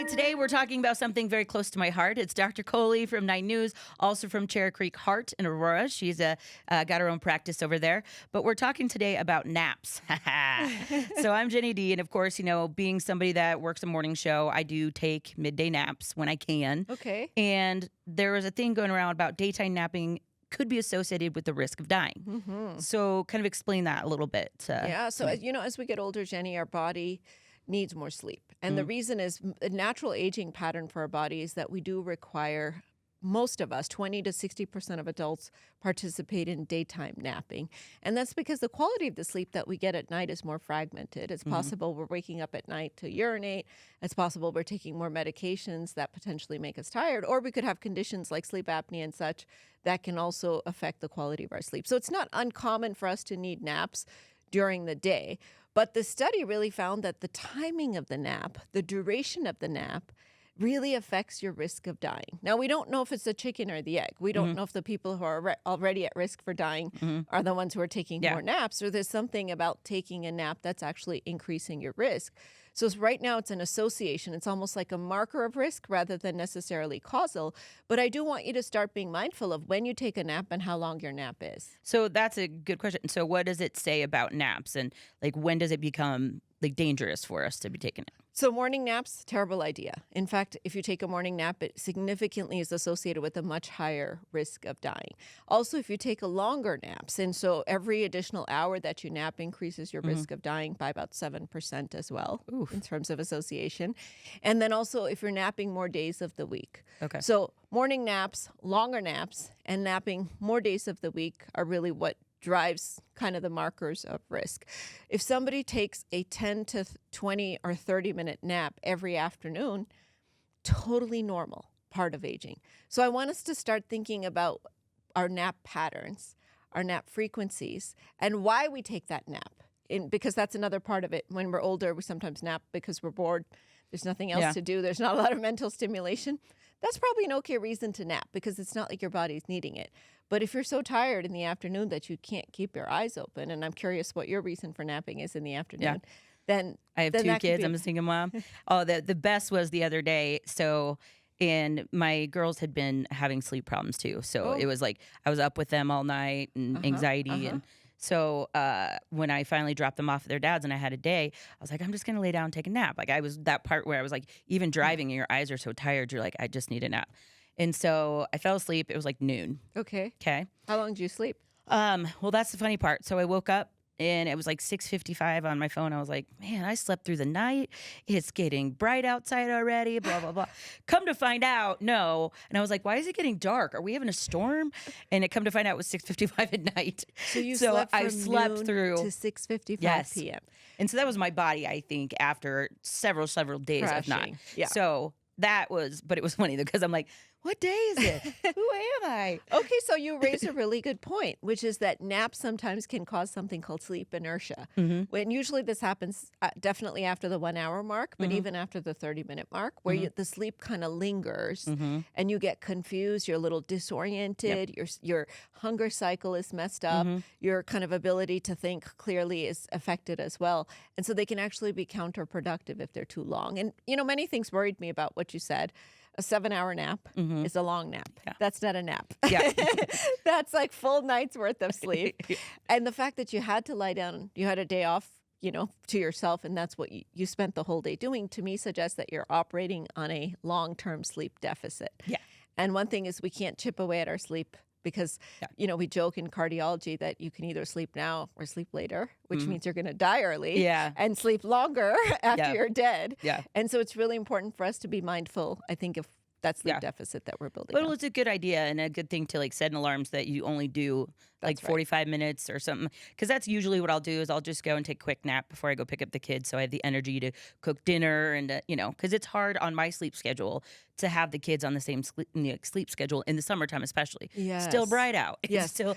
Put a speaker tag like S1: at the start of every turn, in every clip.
S1: right, today we're talking about something very close to my heart. It's Dr. Kohli from 9 News, also from Cherry Creek Heart in Aurora. She's got her own practice over there. But we're talking today about naps. So I'm Jenny D, and of course, being somebody that works a morning show, I do take midday naps when I can.
S2: Okay.
S1: And there was a thing going around about daytime napping could be associated with the risk of dying.
S2: Mm-hmm.
S1: So kind of explain that a little bit.
S2: So as we get older, Jenny, our body needs more sleep. And the reason is a natural aging pattern for our body is that we do require, most of us, 20 to 60% of adults participate in daytime napping. And that's because the quality of the sleep that we get at night is more fragmented. It's possible we're waking up at night to urinate. It's possible we're taking more medications that potentially make us tired. Or we could have conditions like sleep apnea and such that can also affect the quality of our sleep. So it's not uncommon for us to need naps during the day. But the study really found that the timing of the nap, the duration of the nap, really affects your risk of dying. Now, we don't know if it's the chicken or the egg. We don't know if the people who are already at risk for dying are the ones who are taking more naps, or there's something about taking a nap that's actually increasing your risk. So right now it's an association. It's almost like a marker of risk rather than necessarily causal. But I do want you to start being mindful of when you take a nap and how long your nap is.
S1: So that's a good question. So what does it say about naps, and when does it become dangerous for us to be taking it?
S2: So morning naps, terrible idea. In fact, if you take a morning nap, it significantly is associated with a much higher risk of dying. Also, if you take a longer naps, and so every additional hour that you nap increases your risk of dying by about 7% as well.
S1: Oof.
S2: In terms of association. And then also if you're napping more days of the week.
S1: Okay.
S2: So morning naps, longer naps, and napping more days of the week are really what drives kind of the markers of risk. If somebody takes a 10 to 20 or 30-minute nap every afternoon, totally normal, part of aging. So I want us to start thinking about our nap patterns, our nap frequencies, and why we take that nap. Because that's another part of it. When we're older, we sometimes nap because we're bored. There's nothing else to do. There's not a lot of mental stimulation. That's probably an okay reason to nap because it's not like your body's needing it. But if you're so tired in the afternoon that you can't keep your eyes open, and I'm curious what your reason for napping is in the afternoon, then
S1: I have two kids. I'm a single mom. The best was the other day. And my girls had been having sleep problems too. So it was like I was up with them all night and anxiety. And so when I finally dropped them off at their dad's and I had a day, I was like, I'm just going to lay down and take a nap. I was that part where I was like, even driving and your eyes are so tired, you're like, I just need a nap. And so I fell asleep. It was like noon.
S2: Okay.
S1: Okay.
S2: How long did you sleep?
S1: Well, that's the funny part. So I woke up and it was like 6:55 on my phone. I was like, man, I slept through the night. It's getting bright outside already, blah, blah, blah. Come to find out, no. And I was like, why is it getting dark? Are we having a storm? And it come to find out it was 6:55 at night.
S2: So
S1: I slept
S2: noon
S1: through
S2: to 6:55 p.m.
S1: And so that was my body, I think, after several days of not.
S2: Yeah.
S1: So that was, but it was funny because I'm like, what day is it? Who am I?
S2: Okay, so you raise a really good point, which is that naps sometimes can cause something called sleep inertia. When usually this happens definitely after the 1 hour mark, but even after the 30-minute mark, where the sleep kind of lingers and you get confused, you're a little disoriented, your hunger cycle is messed up, your kind of ability to think clearly is affected as well. And so they can actually be counterproductive if they're too long. And, many things worried me about what you said. A 7-hour nap is a long nap. Yeah. That's not a nap.
S1: Yeah.
S2: That's like full night's worth of sleep. And the fact that you had to lie down, you had a day off, to yourself, and that's what you spent the whole day doing, to me suggests that you're operating on a long-term sleep deficit.
S1: Yeah.
S2: And one thing is we can't chip away at our sleep because, we joke in cardiology that you can either sleep now or sleep later, which means you're going to die early and sleep longer after you're dead.
S1: Yeah.
S2: And so it's really important for us to be mindful, I think, of that sleep deficit that we're building.
S1: But it's a good idea and a good thing to set an alarms that you only do
S2: That's
S1: 45 minutes or something. Because that's usually what I'll do is I'll just go and take a quick nap before I go pick up the kids so I have the energy to cook dinner and, because it's hard on my sleep schedule to have the kids on the same sleep schedule in the summertime especially.
S2: Yes.
S1: Still bright out.
S2: Yes.
S1: It's still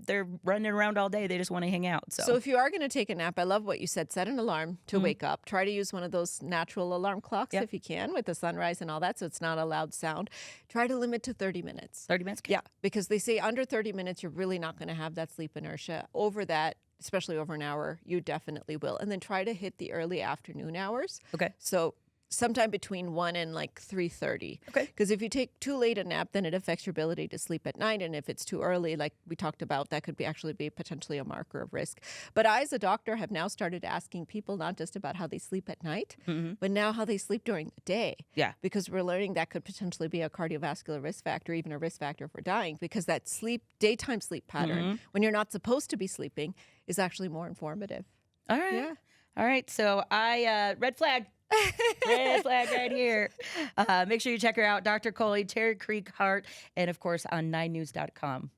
S1: they're running around all day. They just want to hang out.
S2: So if you are going to take a nap, I love what you said. Set an alarm to wake up. Try to use one of those natural alarm clocks if you can with the sunrise and all that so it's not a loud sound. Try to limit to 30 minutes.
S1: 30 minutes?
S2: Yeah, because they say under 30 minutes, you're really not going to have that sleep inertia. Over that, especially over an hour, you definitely will. And then try to hit the early afternoon hours.
S1: Okay.
S2: So sometime between 1 and like 3:30.
S1: Okay.
S2: Because if you take too late a nap, then it affects your ability to sleep at night. And if it's too early, like we talked about, that could be actually be potentially a marker of risk. But I, as a doctor, have now started asking people not just about how they sleep at night, but now how they sleep during the day.
S1: Yeah.
S2: Because we're learning that could potentially be a cardiovascular risk factor, even a risk factor for dying, because that daytime sleep pattern, when you're not supposed to be sleeping, is actually more informative.
S1: All right.
S2: Yeah.
S1: All right. So red flag. Red flag right here. Make sure you check her out, Dr. Kohli, Cherry Creek Heart, and of course on 9news.com.